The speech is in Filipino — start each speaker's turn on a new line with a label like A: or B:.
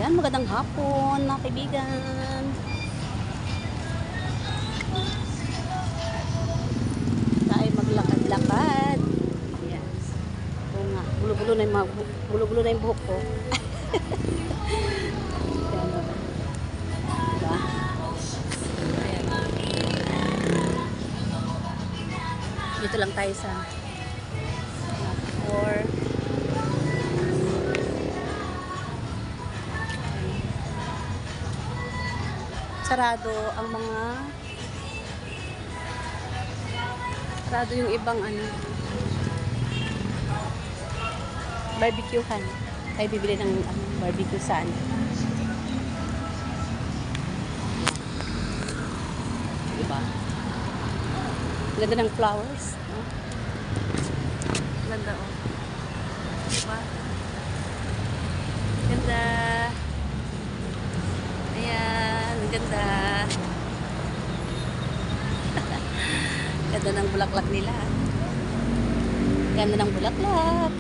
A: Ayan, magandang hapon mga kaibigan. Tayo maglakad-lakad. Ayan. Oo nga, bulo-bulo na yung bulo-bulo na yung buhok ko. Ayan, diba? Ayan. Dito lang tayo sa or sarado ang mga sarado yung ibang barbecuehan. Tayo bibili ng barbecue saan. Diba? Ganda ng flowers, no? Ganda, oh. Diba? Ganda. Ayan, ganda. Ganda ng bulaklak nila. Ganda ng bulaklak.